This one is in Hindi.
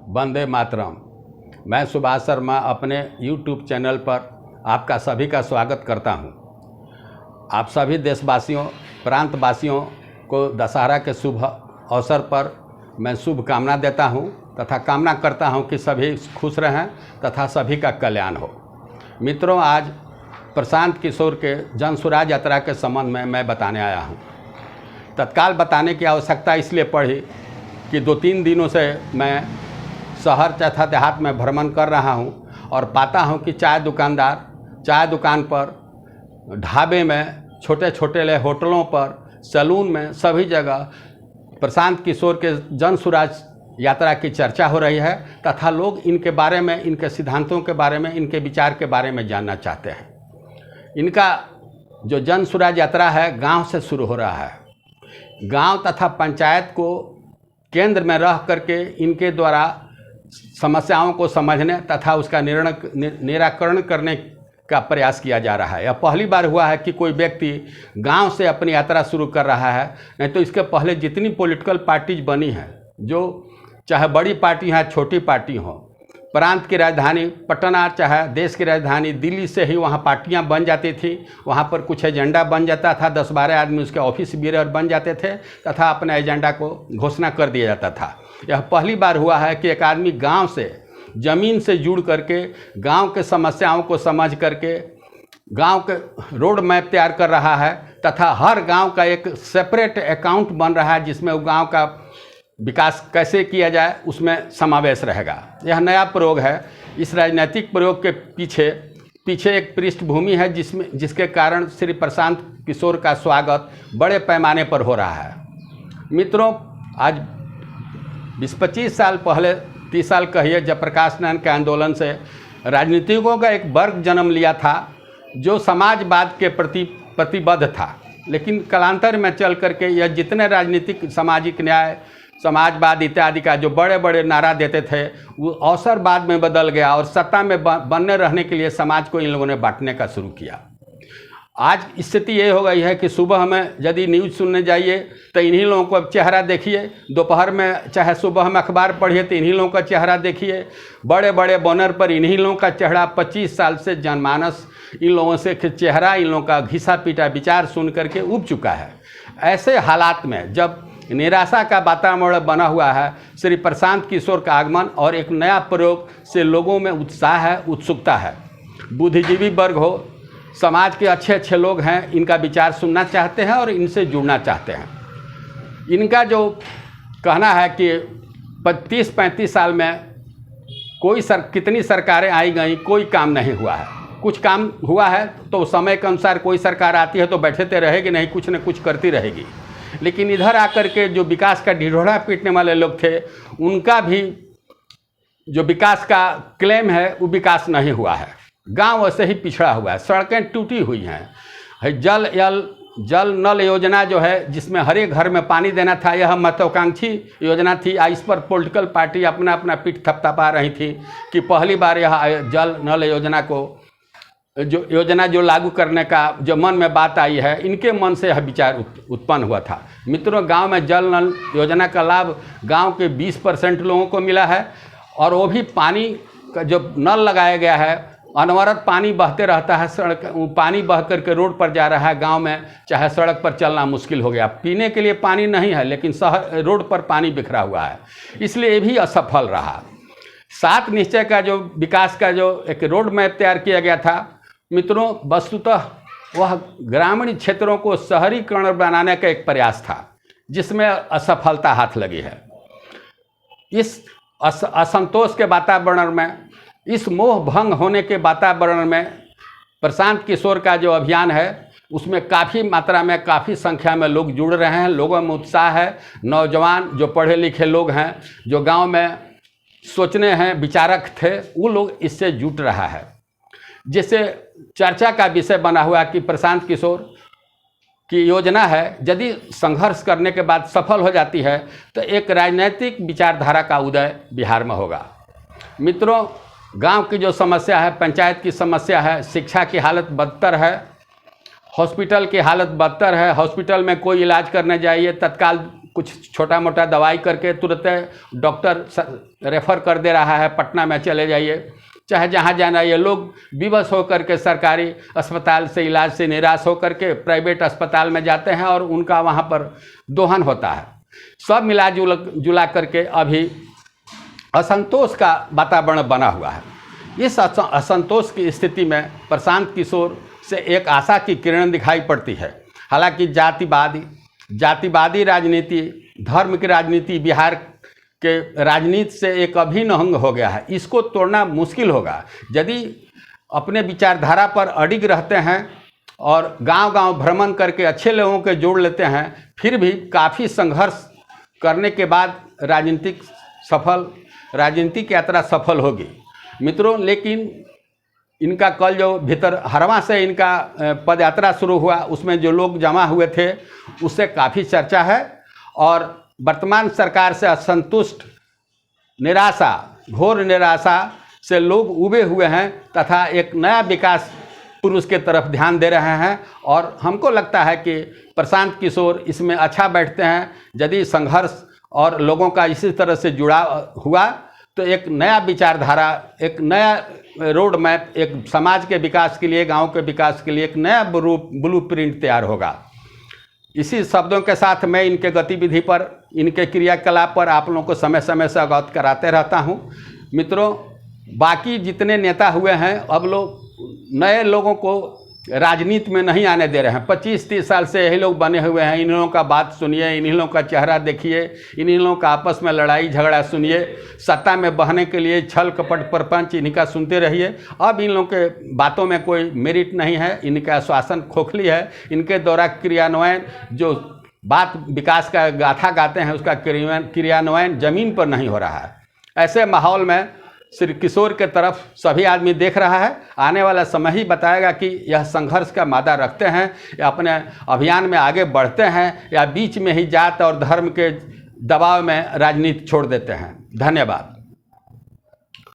वंदे मातरम। मैं सुभाष शर्मा अपने YouTube चैनल पर आपका सभी का स्वागत करता हूं। आप सभी देशवासियों, प्रांतवासियों को दशहरा के शुभ अवसर पर मैं शुभकामना देता हूं तथा कामना करता हूं कि सभी खुश रहें तथा सभी का कल्याण हो। मित्रों, आज प्रशांत किशोर के जन स्वराज यात्रा के संबंध में मैं बताने आया हूं। तत्काल बताने की आवश्यकता इसलिए पड़ी कि 2-3 दिनों से मैं शहर तथा देहात में भ्रमण कर रहा हूं और पाता हूं कि चाय दुकानदार चाय दुकान पर, ढाबे में, छोटे छोटे होटलों पर, सैलून में, सभी जगह प्रशांत किशोर के जन स्वराज यात्रा की चर्चा हो रही है तथा लोग इनके बारे में, इनके सिद्धांतों के बारे में, इनके विचार के बारे में जानना चाहते हैं। इनका जो जन स्वराज यात्रा है गांव से शुरू हो रहा है। गांव तथा पंचायत को केंद्र में रह करके इनके द्वारा समस्याओं को समझने तथा उसका निराकरण करने का प्रयास किया जा रहा है। यह पहली बार हुआ है कि कोई व्यक्ति गांव से अपनी यात्रा शुरू कर रहा है। नहीं तो इसके पहले जितनी पॉलिटिकल पार्टीज बनी हैं, जो चाहे बड़ी पार्टी हैं, छोटी पार्टी हो, प्रांत की राजधानी पटना चाहे देश की राजधानी दिल्ली से ही वहाँ पार्टियाँ बन जाती थी। वहाँ पर कुछ एजेंडा बन जाता था, 10-12 आदमी उसके ऑफिस बीरर बन जाते थे तथा अपने एजेंडा को घोषणा कर दिया जाता था। यह पहली बार हुआ है कि एक आदमी गांव से, ज़मीन से जुड़ करके, गांव के समस्याओं को समझ करके गांव के रोड मैप तैयार कर रहा है तथा हर गांव का एक सेपरेट अकाउंट बन रहा है जिसमें वो गाँव का विकास कैसे किया जाए उसमें समावेश रहेगा। यह नया प्रयोग है। इस राजनीतिक प्रयोग के पीछे एक पृष्ठभूमि है जिसके कारण श्री प्रशांत किशोर का स्वागत बड़े पैमाने पर हो रहा है। मित्रों, आज 20-25 साल पहले, 30 साल कहिए, जयप्रकाश नारायण के आंदोलन से राजनीतिकों का एक वर्ग जन्म लिया था जो समाजवाद के प्रति प्रतिबद्ध था। लेकिन कालांतर में चल करके यह जितने राजनीतिक, सामाजिक न्याय, समाजवाद इत्यादि का जो बड़े बड़े नारा देते थे वो अवसरवाद में बदल गया और सत्ता में बनने रहने के लिए समाज को इन लोगों ने बांटने का शुरू किया। आज स्थिति ये हो गई है कि सुबह में यदि न्यूज़ सुनने जाइए तो इन्हीं लोगों को चेहरा देखिए, दोपहर में चाहे सुबह में अखबार पढ़िए तो इन्हीं लोगों का चेहरा देखिए, बड़े बड़े बैनर पर इन्हीं लोगों का चेहरा। 25 साल से जनमानस इन लोगों से चेहरा, इन लोगों का घिसा पीटा विचार सुन करके उब चुका है। ऐसे हालात में जब निराशा का वातावरण बना हुआ है, श्री प्रशांत किशोर का आगमन और एक नया प्रयोग से लोगों में उत्साह है, उत्सुकता है। बुद्धिजीवी वर्ग हो, समाज के अच्छे अच्छे लोग हैं, इनका विचार सुनना चाहते हैं और इनसे जुड़ना चाहते हैं। इनका जो कहना है कि 30-35 साल में कितनी सरकारें आई गई, कोई काम नहीं हुआ है। कुछ काम हुआ है तो समय के अनुसार कोई सरकार आती है तो बैठते रहेगी नहीं, कुछ न कुछ करती रहेगी। लेकिन इधर आकर के जो विकास का ढिढोरा पीटने वाले लोग थे, उनका भी जो विकास का क्लेम है वो विकास नहीं हुआ है। गांव वैसे ही पिछड़ा हुआ है, सड़कें टूटी हुई हैं। जल नल योजना जो है, जिसमें हर एक घर में पानी देना था, यह महत्वाकांक्षी योजना थी। इस पर पॉलिटिकल पार्टी अपना अपना पीठ थपथपा रही थी कि पहली बार यह जल नल योजना को जो लागू करने का जो मन में बात आई है, इनके मन से यह विचार उत्पन्न हुआ था। मित्रों, गांव में जल नल योजना का लाभ गांव के 20% लोगों को मिला है और वो भी पानी का जो नल लगाया गया है, अनवरत पानी बहते रहता है। पानी बह करके रोड पर जा रहा है गांव में, चाहे सड़क पर चलना मुश्किल हो गया। पीने के लिए पानी नहीं है लेकिन रोड पर पानी बिखरा हुआ है, इसलिए ये भी असफल रहा। 7 निश्चय का जो विकास का जो एक रोड मैप तैयार किया गया था, मित्रों, वस्तुतः वह ग्रामीण क्षेत्रों को शहरीकरण बनाने का एक प्रयास था जिसमें असफलता हाथ लगी है। इस असंतोष के वातावरण में, इस मोह भंग होने के वातावरण में प्रशांत किशोर का जो अभियान है उसमें काफ़ी मात्रा में, काफ़ी संख्या में लोग जुड़ रहे हैं। लोगों में उत्साह है। नौजवान जो पढ़े लिखे लोग हैं, जो गांव में सोचने हैं, विचारक थे, वो लोग इससे जुट रहा है। जिससे चर्चा का विषय बना हुआ कि प्रशांत किशोर की योजना है, यदि संघर्ष करने के बाद सफल हो जाती है तो एक राजनीतिक विचारधारा का उदय बिहार में होगा। मित्रों, गांव की जो समस्या है, पंचायत की समस्या है, शिक्षा की हालत बदतर है, हॉस्पिटल की हालत बदतर है। हॉस्पिटल में कोई इलाज करने जाइए, तत्काल कुछ छोटा मोटा दवाई करके तुरंत डॉक्टर रेफ़र कर दे रहा है, पटना में चले जाइए, चाहे जहाँ जाना। ये लोग विवश होकर के सरकारी अस्पताल से इलाज से निराश होकर के प्राइवेट अस्पताल में जाते हैं और उनका वहाँ पर दोहन होता है। सब मिला जुला करके अभी असंतोष का वातावरण बना हुआ है। इस असंतोष की स्थिति में प्रशांत किशोर से एक आशा की किरण दिखाई पड़ती है। हालांकि जातिवादी राजनीति, धर्म की राजनीति बिहार के राजनीति से एक अभिन्न अंग हो गया है। इसको तोड़ना मुश्किल होगा। यदि अपने विचारधारा पर अडिग रहते हैं और गांव-गांव भ्रमण करके अच्छे लोगों के जोड़ लेते हैं, फिर भी काफ़ी संघर्ष करने के बाद राजनीतिक यात्रा सफल होगी मित्रों। लेकिन इनका कल जो भीतर हरवा से इनका पद यात्रा शुरू हुआ, उसमें जो लोग जमा हुए थे उससे काफ़ी चर्चा है और वर्तमान सरकार से असंतुष्ट, निराशा, घोर निराशा से लोग उबे हुए हैं तथा एक नया विकास पुरुष के तरफ ध्यान दे रहे हैं। और हमको लगता है कि प्रशांत किशोर इसमें अच्छा बैठते हैं। यदि संघर्ष और लोगों का इसी तरह से जुड़ाव हुआ तो एक नया विचारधारा, एक नया रोड मैप, एक समाज के विकास के लिए, गांव के विकास के लिए एक नया ब्लूप्रिंट तैयार होगा। इसी शब्दों के साथ मैं इनके गतिविधि पर, इनके क्रियाकलाप पर आप लोगों को समय समय से अवगत कराते रहता हूं। मित्रों, बाकी जितने नेता हुए हैं, अब लोग नए लोगों को राजनीति में नहीं आने दे रहे हैं। 25-30 साल से यही लोग बने हुए हैं। इन लोगों का बात सुनिए, इन लोगों का चेहरा देखिए, इन लोगों का आपस में लड़ाई झगड़ा सुनिए, सत्ता में बहने के लिए छल कपट प्रपंच इनका सुनते रहिए। अब इन लोगों के बातों में कोई मेरिट नहीं है, इनका आश्वासन खोखली है। इनके द्वारा क्रियान्वयन, जो बात विकास का गाथा गाते हैं, उसका क्रियान्वयन जमीन पर नहीं हो रहा है। ऐसे माहौल में श्री किशोर के तरफ सभी आदमी देख रहा है। आने वाला समय ही बताएगा कि यह संघर्ष का मादा रखते हैं या अपने अभियान में आगे बढ़ते हैं या बीच में ही जात और धर्म के दबाव में राजनीति छोड़ देते हैं। धन्यवाद।